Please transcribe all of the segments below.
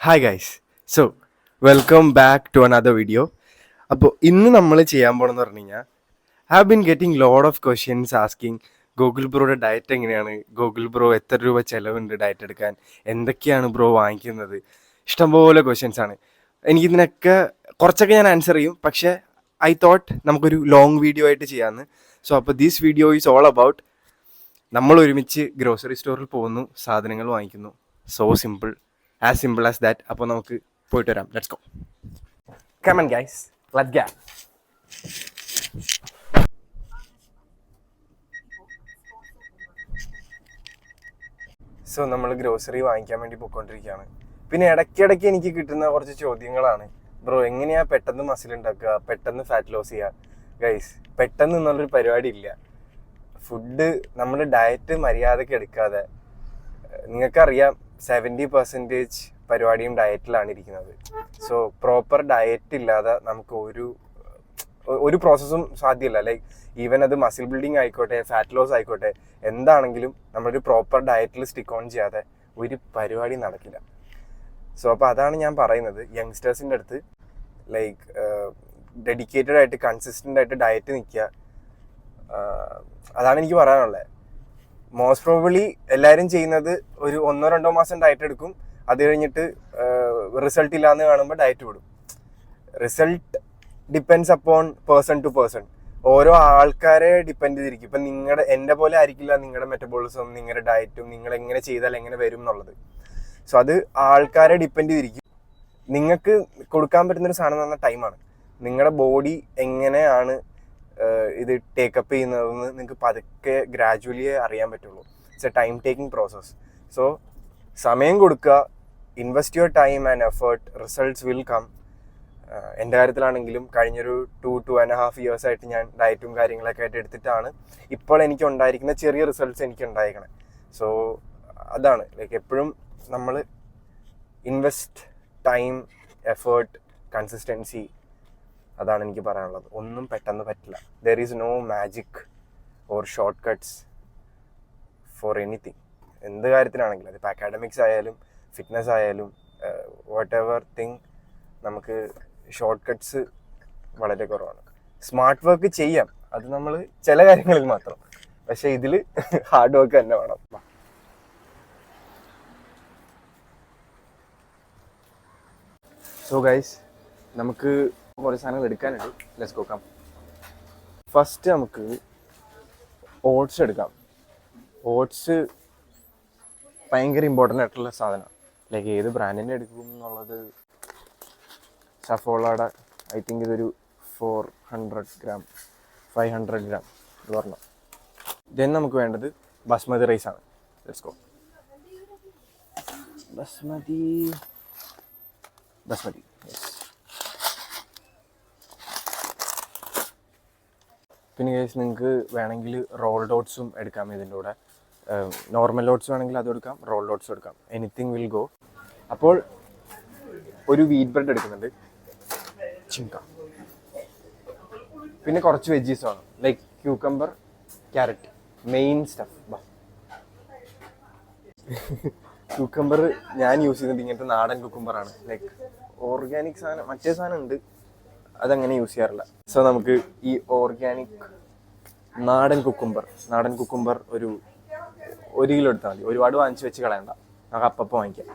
Hi guys, so welcome back to another video. അപ്പോൾ ഇന്ന് നമ്മൾ ചെയ്യാൻ പോകണമെന്ന് പറഞ്ഞു കഴിഞ്ഞാൽ have been getting load of questions asking Google ബ്രോയുടെ ഡയറ്റ് എങ്ങനെയാണ്, ഗൂഗിൾ ബ്രോ എത്ര രൂപ ചിലവുണ്ട് ഡയറ്റ് എടുക്കാൻ, എന്തൊക്കെയാണ് ബ്രോ വാങ്ങിക്കുന്നത്, ഇഷ്ടംപോലെ ക്വസ്റ്റ്യൻസ് ആണ്. എനിക്കിതിനൊക്കെ കുറച്ചൊക്കെ ഞാൻ ആൻസർ ചെയ്യും, പക്ഷേ ഐ തോട്ട് നമുക്കൊരു ലോങ് വീഡിയോ ആയിട്ട് ചെയ്യാമെന്ന്. സോ അപ്പോൾ this video is all about നമ്മൾ ഒരുമിച്ച് ഗ്രോസറി സ്റ്റോറിൽ പോകുന്നു, സാധനങ്ങൾ വാങ്ങിക്കുന്നു. So simple, as simple as that. അപ്പോൾ നമുക്ക് പോയിട്ട് വരാം. Let's go. Come on guys, let's go. So നമ്മൾ ഗ്രോസറി വാങ്ങിക്കാൻ വേണ്ടി പോയിക്കൊണ്ടിരിക്കുകയാണ്. പിന്നെ ഇടയ്ക്കിടയ്ക്ക് എനിക്ക് കിട്ടുന്ന കുറച്ച് ചോദ്യങ്ങളാണ്. ബ്രോ എങ്ങനെയാ പെട്ടെന്ന് മസിൽ ഉണ്ടാക്കുക, പെട്ടെന്ന് ഫാറ്റ് ലോസ് ചെയ്യുക? ഗൈസ്, പെട്ടെന്ന് എന്നുള്ളൊരു പരിപാടി ഇല്ല. ഫുഡ് നമ്മൾ ഡയറ്റ് മര്യാദയ്ക്ക് എടുക്കാതെ, നിങ്ങൾക്കറിയാം 70% പരിപാടിയും ഡയറ്റിലാണ് ഇരിക്കുന്നത്. സോ പ്രോപ്പർ ഡയറ്റ് ഇല്ലാതെ നമുക്ക് ഒരു പ്രോസസ്സും സാധ്യമല്ല. ലൈക്ക് ഈവൻ അത് മസിൽ ബിൽഡിങ് ആയിക്കോട്ടെ, ഫാറ്റ് ലോസ് ആയിക്കോട്ടെ, എന്താണെങ്കിലും നമ്മളൊരു പ്രോപ്പർ ഡയറ്റിൽ സ്റ്റിക്ക് ഓൺ ചെയ്യാതെ ഒരു പരിപാടി നടക്കില്ല. സോ അപ്പോൾ അതാണ് ഞാൻ പറയുന്നത്, യങ്സ്റ്റേഴ്സിൻ്റെ അടുത്ത് ലൈക്ക് ഡെഡിക്കേറ്റഡ് ആയിട്ട് കൺസിസ്റ്റൻ്റ് ആയിട്ട് ഡയറ്റ് നിൽക്കുക. അതാണ് എനിക്ക് പറയാനുള്ളത്. മോസ്റ്റ് പ്രോബബ്ലി എല്ലാവരും ചെയ്യുന്നത് ഒരു 1-2 മാസം ഡയറ്റ് എടുക്കും, അത് കഴിഞ്ഞിട്ട് റിസൾട്ട് ഇല്ലാന്ന് കാണുമ്പോൾ ഡയറ്റ് വിടും. Result depends upon person to person. ഓരോ ആൾക്കാരെ ഡിപ്പെൻഡ് ചെയ്തിരിക്കും. ഇപ്പം എൻ്റെ പോലെ ആയിരിക്കില്ല നിങ്ങളുടെ മെറ്റബോളിസം, നിങ്ങളുടെ ഡയറ്റും, നിങ്ങൾ എങ്ങനെ ചെയ്താൽ എങ്ങനെ വരും എന്നുള്ളത്. സോ അത് ആൾക്കാരെ ഡിപ്പെൻഡ് ചെയ്തിരിക്കും. നിങ്ങൾക്ക് കൊടുക്കാൻ പറ്റുന്നൊരു സാധനം എന്ന് പറഞ്ഞാൽ ടൈമാണ്. നിങ്ങളുടെ ബോഡി എങ്ങനെയാണ് ഇത് ടേക്കപ്പ് ചെയ്യുന്നതെന്ന് നിങ്ങൾക്ക് പതുക്കെ ഗ്രാജുവലി അറിയാൻ പറ്റുള്ളൂ. It's a time taking process. So സമയം കൊടുക്കുക, invest your time and effort, results will come. എൻ്റെ കാര്യത്തിലാണെങ്കിലും കഴിഞ്ഞൊരു 2.5 years ആയിട്ട് ഞാൻ ഡയറ്റും കാര്യങ്ങളൊക്കെ ആയിട്ട് എടുത്തിട്ടാണ് ഇപ്പോൾ എനിക്ക് ഉണ്ടായിരിക്കുന്ന ചെറിയ റിസൾട്ട്സ് എനിക്ക് ഉണ്ടായിരിക്കണേ. സോ അതാണ് ലൈക്ക് എപ്പോഴും നമ്മൾ ഇൻവെസ്റ്റ് ടൈം, എഫേർട്ട്, കൺസിസ്റ്റൻസി, അതാണ് എനിക്ക് പറയാനുള്ളത്. ഒന്നും പെട്ടെന്ന് പറ്റില്ല. There is no magic or short cuts for anything. എന്ത് കാര്യത്തിലാണെങ്കിലും, അതിപ്പോൾ അക്കാഡമിക്സ് ആയാലും ഫിറ്റ്നസ് ആയാലും വാട്ട് എവർ തിങ്, നമുക്ക് ഷോർട്ട് കട്ട്സ് വളരെ കുറവാണ്. സ്മാർട്ട് വർക്ക് ചെയ്യാം, അത് നമ്മൾ ചില കാര്യങ്ങളിൽ മാത്രം, പക്ഷെ ഇതിൽ ഹാർഡ് വർക്ക് തന്നെ വേണം. സോ ഗൈസ്, നമുക്ക് കുറേ സാധനങ്ങൾ എടുക്കാനുണ്ട്. Let's go. കം. ഫസ്റ്റ് നമുക്ക് ഓട്സ് എടുക്കാം. ഓട്സ് ഭയങ്കര ഇമ്പോർട്ടൻ്റ് ആയിട്ടുള്ള സാധനമാണ്. ലൈക്ക് ഏത് ബ്രാൻഡിൻ്റെ എടുക്കും എന്നുള്ളത്, സഫോളയുടെ ഐ തിങ്ക് ഇതൊരു 400 gram 500 gram ഇത് പറഞ്ഞു. ദെൻ നമുക്ക് വേണ്ടത് ബസ്മതി റൈസാണ്. Let's go. ബസ്മതി യെസ്. പിന്നെ കേസ് നിങ്ങൾക്ക് വേണമെങ്കിൽ റോൾഡ് ഓട്സും എടുക്കാം ഇതിൻ്റെ കൂടെ. നോർമൽ ഓട്സ് വേണമെങ്കിൽ അതും എടുക്കാം, റോൾഡ് ഓട്സും എടുക്കാം. Anything will go. അപ്പോൾ ഒരു വീറ്റ് ബ്രെഡ് എടുക്കുന്നുണ്ട്, ചിങ്ക. പിന്നെ കുറച്ച് വെജീസ് വേണം, like cucumber, carrot, main stuff. Cucumber ഞാൻ യൂസ് ചെയ്യുന്നത് ഇങ്ങനത്തെ നാടൻ കുക്കുംബറാണ്. ലൈക്ക് ഓർഗാനിക് സാധനം, മറ്റേ സാധനം ഉണ്ട്, അതങ്ങനെ യൂസ് ചെയ്യാറില്ല. സോ നമുക്ക് ഈ ഓർഗാനിക് നാടൻ കുക്കുംബർ ഒരു 1 കിലോ എടുത്താൽ മതി. ഒരുപാട് വാങ്ങിച്ച് വെച്ച് കളയണ്ട, നമുക്ക് അപ്പം വാങ്ങിക്കാം.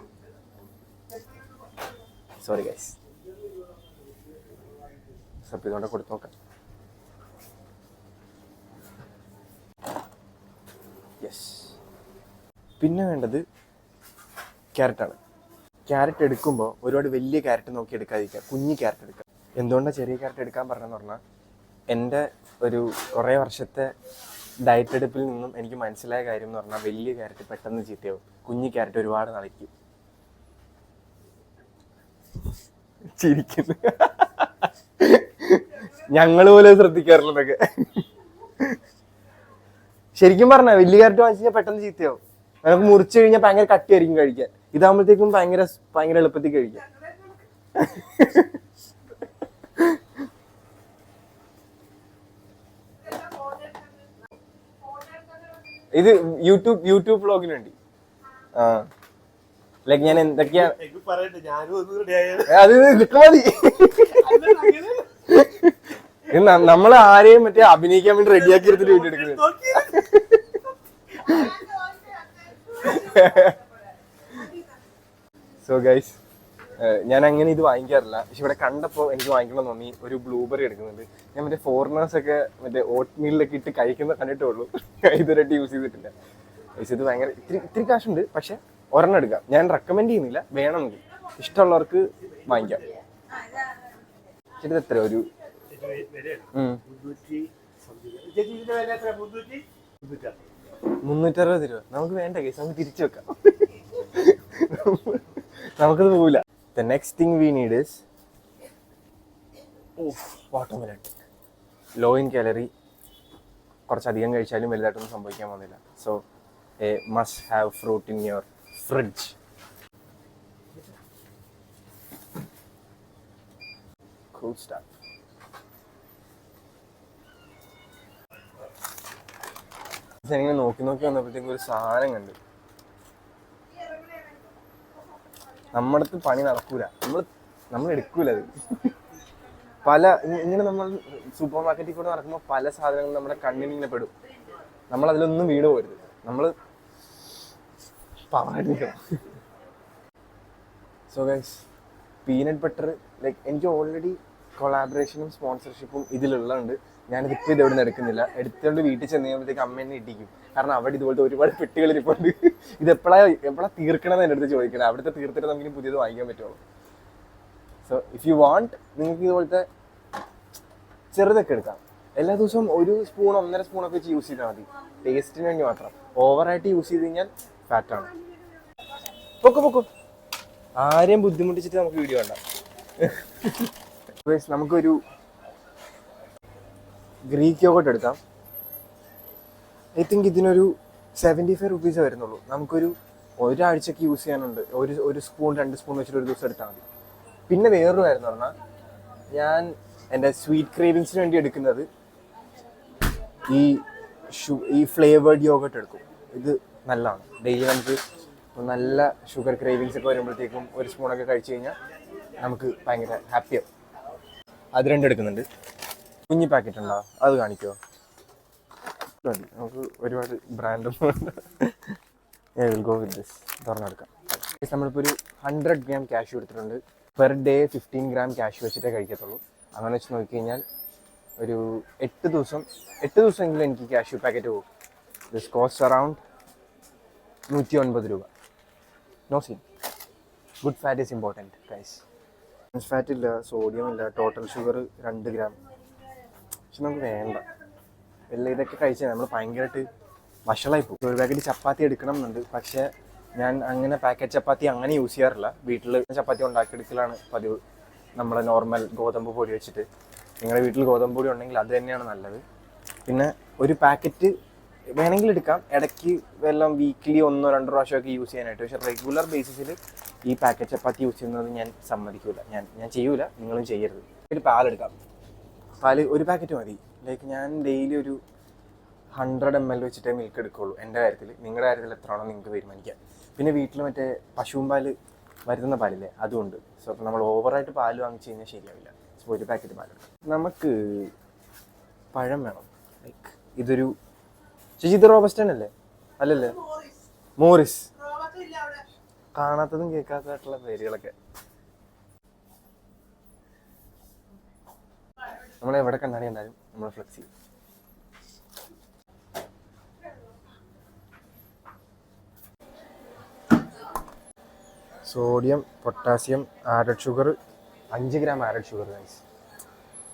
സോറി ഗൈസ്, സപ്പ് ഇതുകൊണ്ട് കൊടുത്ത് നോക്കാം. യെസ്. പിന്നെ വേണ്ടത് ക്യാരറ്റാണ്. ക്യാരറ്റ് എടുക്കുമ്പോൾ ഒരുപാട് വലിയ ക്യാരറ്റ് നോക്കി എടുക്കാതിരിക്കുക, കുഞ്ഞി ക്യാരറ്റ് എടുക്കുക. എന്തുകൊണ്ടാണ് ചെറിയ ക്യാരറ്റ് എടുക്കാൻ പറഞ്ഞതെന്ന് പറഞ്ഞാൽ, എൻ്റെ ഒരു കുറേ വർഷത്തെ ഡയറ്റ് എടുപ്പിൽ നിന്നും എനിക്ക് മനസ്സിലായ കാര്യം എന്ന് പറഞ്ഞാൽ, വലിയ ക്യാരറ്റ് പെട്ടെന്ന് ചീത്തയാവും, കുഞ്ഞി ക്യാരറ്റ് ഒരുപാട് നാളേക്കും. ചിരിക്കുന്നു, ഞങ്ങൾ പോലും ശ്രദ്ധിക്കാറില്ലെന്നൊക്കെ. ശരിക്കും പറഞ്ഞാൽ വലിയ ക്യാരറ്റ് വാങ്ങിച്ചു കഴിഞ്ഞാൽ പെട്ടെന്ന് ചീത്തയാവും. നമുക്ക് മുറിച്ച് കഴിഞ്ഞാൽ ഭയങ്കര കട്ടിയായിരിക്കും കഴിക്കാൻ. ഇതാകുമ്പോഴത്തേക്കും ഭയങ്കര എളുപ്പത്തിൽ കഴിക്കാം. ഇത് യൂട്യൂബ് വ്ളോഗിന് വേണ്ടി. ലൈക്ക് ഞാൻ എന്തൊക്കെയാ അത് മതി. നമ്മൾ ആരെയും മറ്റേ അഭിനയിക്കാൻ വേണ്ടി റെഡിയാക്കി എടുത്തിട്ട് വീഡിയോ എടുക്കുന്നത്. സോ ഗൈസ്, ഞാൻ അങ്ങനെ ഇത് വാങ്ങിക്കാറില്ല. പക്ഷെ ഇവിടെ കണ്ടപ്പോൾ എനിക്ക് വാങ്ങിക്കണം തോന്നി. ഒരു ബ്ലൂബെറി എടുക്കുന്നുണ്ട്. ഞാൻ മറ്റേ ഫോറിനേഴ്സ് ഒക്കെ മറ്റേ ഓട്ട് മീലിലൊക്കെ ഇട്ട് കഴിക്കുന്ന കണ്ടിട്ടേ ഉള്ളൂ, ഇതുവരെയായിട്ട് യൂസ് ചെയ്തിട്ടില്ല. പക്ഷെ ഇത് ഭയങ്കര ഇത്തിരി കാശുണ്ട്. പക്ഷെ ഒരെണ്ണം എടുക്കാം. ഞാൻ റെക്കമെൻഡ് ചെയ്യുന്നില്ല, വേണമെങ്കിൽ ഇഷ്ടമുള്ളവർക്ക് വാങ്ങിക്കാം. ഇത് എത്ര ഒരു 360 രൂപ നമുക്ക് വേണ്ട കേസ്, നമുക്ക് തിരിച്ചു വെക്കാം. നമുക്കത് പോവില്ല. The next thing we need is watermelon. Low in calorie. കുറച്ചധികം കഴിച്ചാലും വലുതായിട്ടൊന്നും സംഭവിക്കാൻ പോകുന്നില്ല. So a must have fruit in your fridge. Cool stuff. ഞാനിങ്ങനെ നോക്കി വന്നപ്പോഴത്തേക്കും ഒരു സാധനം കണ്ടു. നമ്മുടെ അടുത്ത് പണി നടക്കൂല, നമ്മൾ എടുക്കൂല അത്. ഇങ്ങനെ നമ്മൾ സൂപ്പർ മാർക്കറ്റിൽ കൂടെ നടക്കുമ്പോൾ പല സാധനങ്ങളും നമ്മുടെ കണ്ണിൽ ഇങ്ങനെ പെടും. നമ്മൾ അതിലൊന്നും വീണ് പോരുത്. നമ്മൾ പാടിക്കണം. So guys, peanut butter like എനിക്ക് ഓൾറെഡി കൊളാബറേഷനും സ്പോൺസർഷിപ്പും ഇതിലുള്ളതുണ്ട്. ഞാനിതിപ്പോൾ ഇതെവിടെ നിന്ന് എടുക്കുന്നില്ല. എടുത്തുകൊണ്ട് വീട്ടിൽ ചെന്ന് കഴിയുമ്പോഴത്തേക്ക് അമ്മ എന്നെ ഇടിക്കും. കാരണം അവിടെ ഇതുപോലത്തെ ഒരുപാട് പെട്ടികളിരിപ്പുണ്ട്. ഇത് എപ്പോഴാണ് തീർക്കണമെന്ന് എൻ്റെ അടുത്ത് ചോദിക്കണം. അവിടുത്തെ തീർത്തിട്ട് നമുക്ക് പുതിയത് വാങ്ങിക്കാൻ പറ്റുള്ളൂ. സോ ഇഫ് യു വാണ്ട്, നിങ്ങൾക്ക് ഇതുപോലത്തെ ചെറുതൊക്കെ എടുക്കാം. എല്ലാ ദിവസവും ഒരു സ്പൂൺ 1.5 സ്പൂണൊക്കെ വെച്ച് യൂസ് ചെയ്താൽ മതി, ടേസ്റ്റിന് വേണ്ടി മാത്രം. ഓവറായിട്ട് യൂസ് ചെയ്ത് കഴിഞ്ഞാൽ ഫാറ്റാണ്. പൊക്കോ ആരെയും ബുദ്ധിമുട്ടിച്ചിട്ട് നമുക്ക് വീഡിയോ ഉണ്ടാവും. നമുക്കൊരു ഗ്രീക്ക് യോഗട്ട് എടുക്കാം. ഐ തിങ്ക് ഇതിനൊരു 75 റുപ്പീസേ വരുന്നുള്ളൂ. നമുക്കൊരു ഒരാഴ്ചക്ക് യൂസ് ചെയ്യാനുണ്ട്. ഒരു സ്പൂൺ 2 സ്പൂൺ വെച്ചിട്ട് ഒരു ദിവസം എടുത്താൽ മതി. പിന്നെ വേറൊരു കാര്യം എന്ന് പറഞ്ഞാൽ, ഞാൻ എൻ്റെ സ്വീറ്റ് ക്രേവിങ്സിന് വേണ്ടി എടുക്കുന്നത് ഈ ഫ്ലേവേർഡ് യോഗട്ട് എടുക്കും. ഇത് നല്ലതാണ്. ഡെയിലി നമുക്ക് നല്ല ഷുഗർ ക്രേവിങ്സ് ഒക്കെ വരുമ്പോഴത്തേക്കും ഒരു സ്പൂണൊക്കെ കഴിച്ചു കഴിഞ്ഞാൽ നമുക്ക് ഭയങ്കര ഹാപ്പിയാവും. അത് 2 എടുക്കുന്നുണ്ട്. കുഞ്ഞി പാക്കറ്റ് ഉണ്ടോ, അത് കാണിക്കുമോ? നമുക്ക് ഒരുപാട് ബ്രാൻഡ് ഗോ വിത്ത് ദിസ്. തുറന്നെടുക്കാം. നമ്മളിപ്പോൾ ഒരു 100 ഗ്രാം കാഷ്യൂ എടുത്തിട്ടുണ്ട്. പെർ ഡേ 15 ഗ്രാം കാഷ്യൂ വെച്ചിട്ടേ കഴിക്കത്തുള്ളൂ. അങ്ങനെ വെച്ച് നോക്കിക്കഴിഞ്ഞാൽ ഒരു 8 ദിവസമെങ്കിലും എനിക്ക് കാഷ്യൂ പാക്കറ്റ് പോകും. ദിസ് കോസ്റ്റ് അറൗണ്ട് 109 രൂപ. No scene. Good fat is important guys. Fat ഇല്ല, സോഡിയം ഇല്ല, ടോട്ടൽ ഷുഗർ 2 ഗ്രാം. പക്ഷെ നമുക്ക് വേണ്ട. എല്ലാം ഇതൊക്കെ കഴിച്ചാൽ നമ്മൾ ഭയങ്കരമായിട്ട് വഷളായി പോകും. ഒരു പാക്കറ്റ് ചപ്പാത്തി എടുക്കണം എന്നുണ്ട്. പക്ഷേ ഞാൻ അങ്ങനെ പാക്കറ്റ് ചപ്പാത്തി അങ്ങനെ യൂസ് ചെയ്യാറില്ല. വീട്ടിൽ ചപ്പാത്തി ഉണ്ടാക്കിയെടുക്കലാണ് പതിവ്. നമ്മളെ നോർമൽ ഗോതമ്പ് പൊടി വെച്ചിട്ട്. നിങ്ങളുടെ വീട്ടിൽ ഗോതമ്പ് പൊടി ഉണ്ടെങ്കിൽ അത് തന്നെയാണ് നല്ലത്. പിന്നെ ഒരു പാക്കറ്റ് വേണമെങ്കിൽ എടുക്കാം, ഇടയ്ക്ക് വല്ലതും വീക്ക്ലി 1-2 പ്രാവശ്യമൊക്കെ യൂസ് ചെയ്യാനായിട്ട്. പക്ഷേ റെഗുലർ ബേസിസിൽ ഈ പാക്കറ്റ് ചപ്പാത്തി യൂസ് ചെയ്യുന്നത് ഞാൻ സമ്മതിക്കില്ല. ഞാൻ ചെയ്യൂല, നിങ്ങളും ചെയ്യരുത്. ഒരു പാലെടുക്കാം. പാല് ഒരു പാക്കറ്റ് മതി. ലൈക്ക് ഞാൻ ഡെയിലി ഒരു 100 ml വെച്ചിട്ടേ മിൽക്ക് എടുക്കുകയുള്ളൂ എൻ്റെ കാര്യത്തിൽ. നിങ്ങളുടെ കാര്യത്തിൽ എത്രയാണോ നിങ്ങൾക്ക് തീരുമാനിക്കാം. പിന്നെ വീട്ടിൽ മറ്റേ പശുവും പാല് വരുന്ന പാലില്ലേ, അതുകൊണ്ട്. സോ അപ്പോൾ നമ്മൾ ഓവറായിട്ട് പാല് വാങ്ങിച്ച് കഴിഞ്ഞാൽ ശരിയാവില്ല. സോ ഒരു പാക്കറ്റ് പാലെടുക്കാം. നമുക്ക് പഴം വേണം. ലൈക്ക് ഇതൊരു ചേച്ചി, ഇത് റോബസ്റ്റൻ അല്ലേ? അല്ലല്ലേ, മോറിസ്. കാണാത്തതും കേൾക്കാത്തതായിട്ടുള്ള പേരുകളൊക്കെ നമ്മളെവിടെ കണ്ടാടി എന്തായാലും നമ്മൾ ഫ്ലെക്സ് ചെയ്യും. Sodium, potassium, added sugar 5 gram added sugar. Guys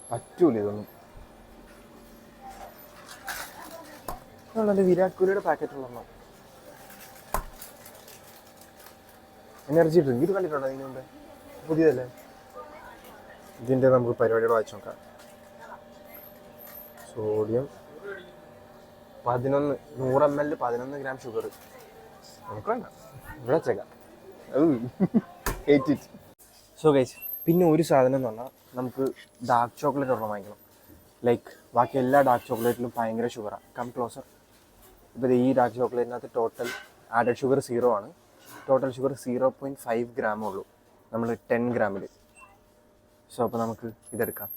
പറ്റൂല ഇതൊന്നും. നല്ല വിരാട് കോഹ്ലിയുടെ പാക്കറ്റ് ഉള്ളതാണ്. എനർജി ഡ്രിങ്ക് ഇത് കണ്ടിട്ടുണ്ടോ ഇതിന് മുമ്പേ? പുതിയതല്ലേ? ഇതിൻ്റെ നമുക്ക് പരിപാടികൾ വായിച്ചു നോക്കാം. Sodium 100 ml 11 gram sugar. നമുക്ക് വേണ്ട, ഇവിടെ വെച്ചേക്കാം. സോ ഗൈസ്, പിന്നെ ഒരു സാധനം എന്ന് പറഞ്ഞാൽ നമുക്ക് ഡാർക്ക് ചോക്ലേറ്റ് ഒരെണ്ണം വാങ്ങിക്കണം. ലൈക്ക് ബാക്കി എല്ലാ ഡാർക്ക് ചോക്ലേറ്റിലും ഭയങ്കര ഷുഗറാണ്. Come closer. ഇപ്പോൾ ഈ ഡാർക്ക് ചോക്ലേറ്റിനകത്ത് ടോട്ടൽ ആഡഡ് ഷുഗർ 0 ആണ്. ടോട്ടൽ ഷുഗർ 0.5 ഗ്രാമേ ഉള്ളൂ, നമ്മൾ 10 ഗ്രാമിൽ. സോ അപ്പോൾ നമുക്ക് ഇതെടുക്കാം.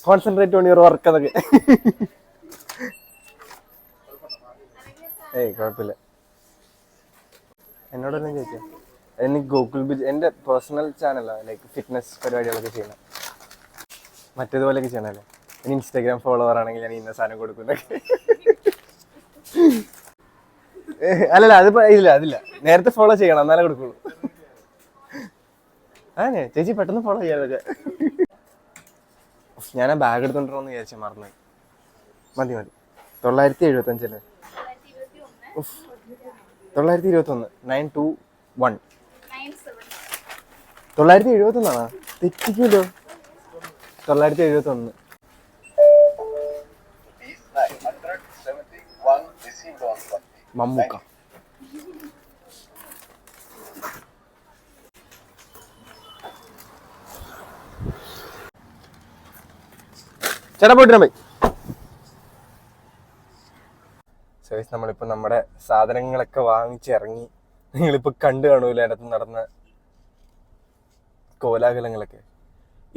കോൺസെൻട്രേറ്റ് ഓൺ യുവർ വർക്ക് അതൊക്കെ. ഏയ് കുഴപ്പമില്ല, എന്നോടൊന്നും ചോദിച്ചാൽ. എനിക്ക് ഗൂഗിൾ എൻ്റെ പേഴ്സണൽ ചാനലാണ്, ലൈക്ക് ഫിറ്റ്നസ് പരിപാടികളൊക്കെ ചെയ്യണം, മറ്റേതുപോലെയൊക്കെ ചെയ്യണമല്ലേ. ഇനി ഇൻസ്റ്റാഗ്രാം ഫോളോവർ ആണെങ്കിൽ ഞാൻ ഇന്ന സാധനം കൊടുക്കുന്നൊക്കെ. അല്ലല്ല, അതില്ല, നേരത്തെ ഫോളോ ചെയ്യണം എന്നാലേ കൊടുക്കുള്ളൂ. അതെ ചേച്ചി പെട്ടെന്ന് ഫോളോ ചെയ്യാതൊക്കെ. ഞാൻ ആ ബാഗ് എടുത്തോണ്ടിരോന്ന് വിചാരിച്ച മറന്നു. മതി 975 അല്ലേ? 921 921 971 തെറ്റിക്കുമല്ലോ. 971 മമ്മൂക്ക. ചേട്ടാ പോയിട്ടിരാൻ പോയി. സേസ് നമ്മളിപ്പോൾ നമ്മുടെ സാധനങ്ങളൊക്കെ വാങ്ങിച്ചിറങ്ങി. നിങ്ങളിപ്പോൾ കണ്ടു കാണൂല അതിനകത്ത് നടന്ന കോലാഹലങ്ങളൊക്കെ.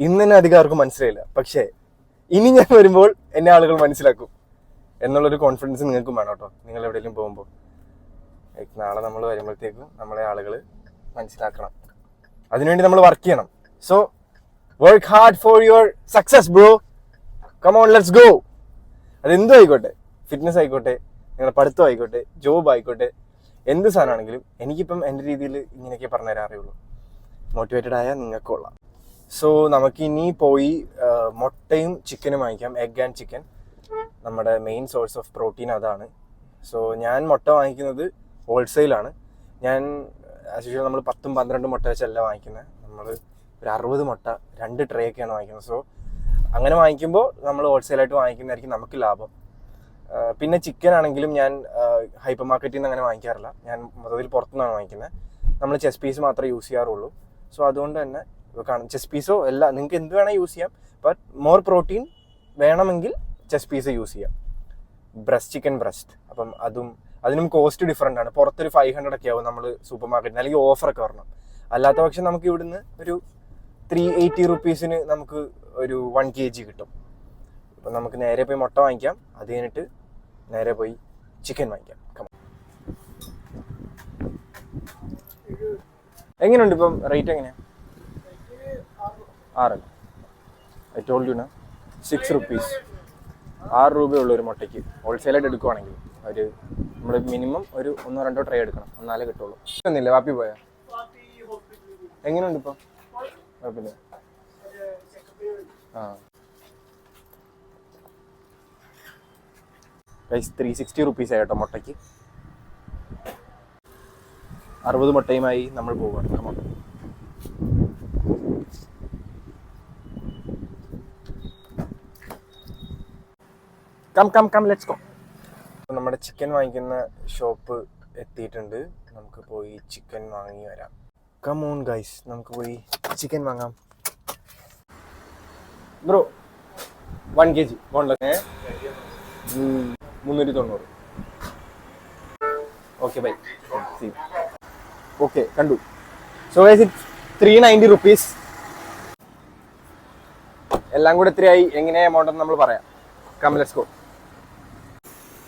ഇന്ന് തന്നെ അധികം ആർക്കും മനസ്സിലായില്ല, പക്ഷേ ഇനി ഞാൻ വരുമ്പോൾ എന്നെ ആളുകൾ മനസ്സിലാക്കും എന്നുള്ളൊരു കോൺഫിഡൻസ് നിങ്ങൾക്കും വേണം കേട്ടോ. നിങ്ങൾ എവിടെയെങ്കിലും പോകുമ്പോൾ നാളെ നമ്മൾ വരുമ്പോഴത്തേക്കും നമ്മളെ ആളുകൾ മനസ്സിലാക്കണം. അതിനുവേണ്ടി നമ്മൾ വർക്ക് ചെയ്യണം. So work hard for your success bro. Come on, let's go. അതെന്തും ആയിക്കോട്ടെ, ഫിറ്റ്നസ് ആയിക്കോട്ടെ, നിങ്ങളുടെ പഠിത്തം ആയിക്കോട്ടെ, ജോബ് ആയിക്കോട്ടെ, എന്ത് സാധനമാണെങ്കിലും എനിക്കിപ്പം എൻ്റെ രീതിയിൽ ഇങ്ങനെയൊക്കെ പറഞ്ഞു തരാൻ അറിയുള്ളൂ. മോട്ടിവേറ്റഡ് ആയാൽ നിങ്ങൾക്ക് കൊള്ളാം. സോ നമുക്കിനി പോയി മുട്ടയും ചിക്കനും വാങ്ങിക്കാം. എഗ് ആൻഡ് ചിക്കൻ നമ്മുടെ മെയിൻ സോഴ്സ് ഓഫ് പ്രോട്ടീൻ അതാണ്. സോ ഞാൻ മുട്ട വാങ്ങിക്കുന്നത് ഹോൾസെയിലാണ്. ഞാൻ ആസ് യൂഷ്വൽ നമ്മൾ 10-12 മുട്ട വെച്ചല്ല വാങ്ങിക്കുന്നത്. നമ്മൾ ഒരു 60 മുട്ട 2 ട്രേ ഒക്കെയാണ് വാങ്ങിക്കുന്നത്. സോ അങ്ങനെ വാങ്ങിക്കുമ്പോൾ നമ്മൾ ഹോൾസെയിലായിട്ട് വാങ്ങിക്കുന്നതായിരിക്കും നമുക്ക് ലാഭം. പിന്നെ ചിക്കൻ ആണെങ്കിലും ഞാൻ ഹൈപ്പർ മാർക്കറ്റിൽ നിന്ന് അങ്ങനെ വാങ്ങിക്കാറില്ല. ഞാൻ മൊത്തത്തിൽ പുറത്തുനിന്നാണ് വാങ്ങിക്കുന്നത്. നമ്മൾ ചെസ്റ്റ് പീസ് മാത്രമേ യൂസ് ചെയ്യാറുള്ളൂ. സോ അതുകൊണ്ട് തന്നെ കാണും ചെസ്റ്റ് പീസോ എല്ലാം നിങ്ങൾക്ക് എന്ത് വേണേൽ യൂസ് ചെയ്യാം. ബട്ട് മോർ പ്രോട്ടീൻ വേണമെങ്കിൽ ചെസ്റ്റ് പീസ് യൂസ് ചെയ്യാം. ബ്രസ്റ്റ് ചിക്കൻ ബ്രസ്റ്റ്, അപ്പം അതിനും കോസ്റ്റ് ഡിഫറൻ്റ് ആണ്. പുറത്തൊരു 500 ഒക്കെ ആവും നമ്മൾ സൂപ്പർ മാർക്കറ്റിൽ, അല്ലെങ്കിൽ ഓഫറൊക്കെ വരണം. അല്ലാത്ത പക്ഷം നമുക്ക് ഇവിടുന്ന് ഒരു 380 റുപ്പീസിന് നമുക്ക് ഒരു 1 kg കിട്ടും. അപ്പം നമുക്ക് നേരെ പോയി മുട്ട വാങ്ങിക്കാം. അത് കഴിഞ്ഞിട്ട് നേരെ പോയി ചിക്കൻ വാങ്ങിക്കാം. എങ്ങനെയുണ്ട് ഇപ്പം റേറ്റ്? എങ്ങനെയാണ്? 6 ഐ ടോൾഡ് യു 6 റുപ്പീസ്. 6 രൂപയുള്ള ഒരു മുട്ടയ്ക്ക് ഹോൾസെയിലായിട്ട് എടുക്കുവാണെങ്കിൽ നമ്മൾ മിനിമം ഒരു 1-2 ട്രേ എടുക്കണം, എന്നാലേ കിട്ടുള്ളൂ. ഒന്നുമില്ല, വാപ്പി പോയാ എങ്ങനെയുണ്ട് ഇപ്പം? കുഴപ്പമില്ല. ആ 360 റുപ്പീസ് ആയിട്ടോ മുട്ടയ്ക്ക്. 60 മുട്ടയുമായി നമ്മൾ പോവുകയാണ്. Come let's go. നമ്മുടെ ചിക്കൻ വാങ്ങിക്കുന്ന ഷോപ്പ് എത്തിയിട്ടുണ്ട്. നമുക്ക് പോയി ചിക്കൻ വാങ്ങി വരാം. കം ഓൺ ഗൈസ്, നമുക്ക് പോയി ചിക്കൻ വാങ്ങാം. Bro 1 kg boneless 390. Okay bye. Okay കണ്ടു. So guys it's 390 rupees. എല്ലാം കൂടെ എത്രയായി, എങ്ങനെ എമൗണ്ട് നമ്മൾ പറയാം. Come let's go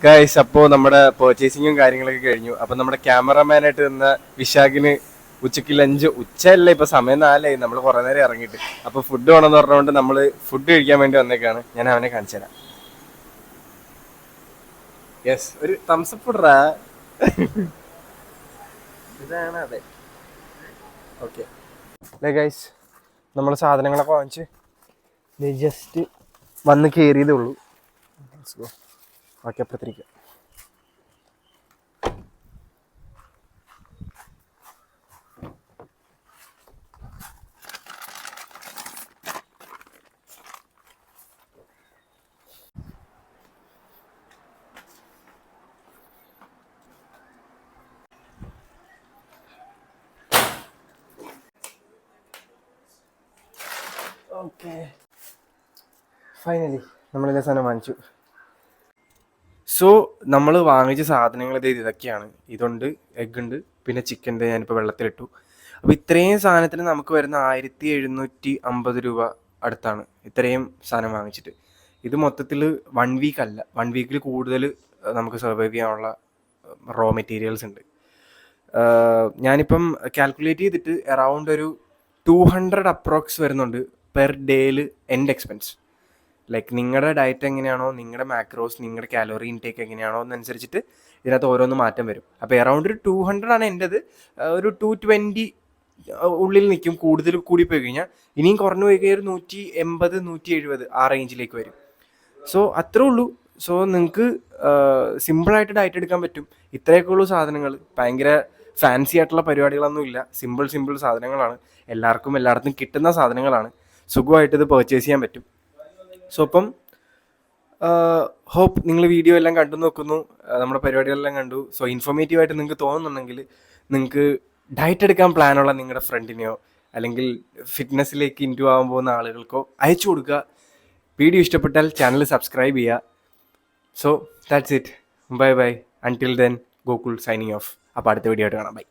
guys. അപ്പോൾ നമ്മുടെ പർച്ചേസിങ്ങും കാര്യങ്ങളൊക്കെ കഴിഞ്ഞു. അപ്പം നമ്മുടെ ക്യാമറമാനായിട്ട് നിന്ന വിശാഖിന് ഉച്ചയ്ക്ക് ലഞ്ച്, ഉച്ചയല്ല ഇപ്പം സമയം 4 ആയി, നമ്മൾ കുറേ നേരം ഇറങ്ങിയിട്ട്. അപ്പോൾ ഫുഡ് വേണമെന്ന് പറഞ്ഞുകൊണ്ട് നമ്മൾ ഫുഡ് കഴിക്കാൻ വേണ്ടി വന്നേക്കാണ്. ഞാൻ അവനെ കാണിച്ചു തരാം. യെസ്, ഒരു തംസപ്പ് ഇടാ. ഇതാണ് അതെ. ഓക്കെ അല്ലേ ഗൈസ്, നമ്മൾ സാധനങ്ങളൊക്കെ വാങ്ങിച്ച് ജസ്റ്റ് വന്ന് കയറിയതേ ഉള്ളൂ. ഓക്കെ, അപ്പുറത്തിരിക്കുക. ഓക്കെ ഫൈനലി നമ്മളെല്ലാ സാധനം വാങ്ങിച്ചു. സോ നമ്മൾ വാങ്ങിച്ച സാധനങ്ങൾ ഇതൊക്കെയാണ്. ഇതുണ്ട്, എഗ്ഗ് ഉണ്ട്, പിന്നെ ചിക്കൻ്റെ ഞാനിപ്പോൾ വെള്ളത്തിലിട്ടു. അപ്പോൾ ഇത്രയും സാധനത്തിന് നമുക്ക് വരുന്ന 1750 രൂപ അടുത്താണ് ഇത്രയും സാധനം വാങ്ങിച്ചിട്ട്. ഇത് മൊത്തത്തിൽ 1 വീക്ക് അല്ല, 1 വീക്കിൽ കൂടുതൽ നമുക്ക് സർവൈവ് ചെയ്യാനുള്ള റോ മെറ്റീരിയൽസ് ഉണ്ട്. ഞാനിപ്പം കാൽക്കുലേറ്റ് ചെയ്തിട്ട് അറൗണ്ട് ഒരു 200 അപ്രോക്സ് വരുന്നുണ്ട് പെർ ഡേയിൽ എൻഡ് എക്സ്പെൻസ്. ലൈക്ക് നിങ്ങളുടെ ഡയറ്റ് എങ്ങനെയാണോ, നിങ്ങളുടെ മാക്രോസ്, നിങ്ങളുടെ കാലോറി ഇൻടേക്ക് എങ്ങനെയാണോ എന്നനുസരിച്ചിട്ട് ഇതിനകത്ത് ഓരോന്ന് മാറ്റം വരും. അപ്പോൾ അറൗണ്ട് ഒരു 200 ആണ് എൻ്റെത്. ഒരു 220 ഉള്ളിൽ നിൽക്കും. കൂടുതൽ കൂടി പോയി കഴിഞ്ഞാൽ, ഇനിയും കുറഞ്ഞു പോയി കഴിഞ്ഞാൽ ഒരു 180 170 ആ റേഞ്ചിലേക്ക് വരും. സോ അത്രേ ഉള്ളൂ. സോ നിങ്ങൾക്ക് സിമ്പിളായിട്ട് ഡയറ്റ് എടുക്കാൻ പറ്റും. ഇത്രയൊക്കെ ഉള്ളൂ സാധനങ്ങൾ. ഭയങ്കര ഫാൻസി ആയിട്ടുള്ള പരിപാടികളൊന്നും ഇല്ല. സിമ്പിൾ സാധനങ്ങളാണ്. എല്ലാവർക്കും എല്ലായിടത്തും കിട്ടുന്ന സാധനങ്ങളാണ്. സുഖമായിട്ട് ഇത് പർച്ചേസ് ചെയ്യാൻ പറ്റും. സോ അപ്പം ഹോപ്പ് നിങ്ങൾ വീഡിയോ എല്ലാം കണ്ടു നോക്കുന്നു, നമ്മുടെ പരിപാടികളെല്ലാം കണ്ടു. സോ ഇൻഫോർമേറ്റീവായിട്ട് നിങ്ങൾക്ക് തോന്നുന്നുണ്ടെങ്കിൽ നിങ്ങൾക്ക് ഡയറ്റ് എടുക്കാൻ പ്ലാനുള്ള നിങ്ങളുടെ ഫ്രണ്ടിനെയോ അല്ലെങ്കിൽ ഫിറ്റ്നസ്സിലേക്ക് ഇൻറ്റു ആകാൻ പോകുന്ന ആളുകൾക്കോ അയച്ചു കൊടുക്കുക. വീഡിയോ ഇഷ്ടപ്പെട്ടാൽ ചാനൽ സബ്സ്ക്രൈബ് ചെയ്യുക. So that's it. Bye. Until then, Gokul signing off. അപ്പോൾ അടുത്ത വീഡിയോ ആയിട്ട് കാണാം. ബൈ.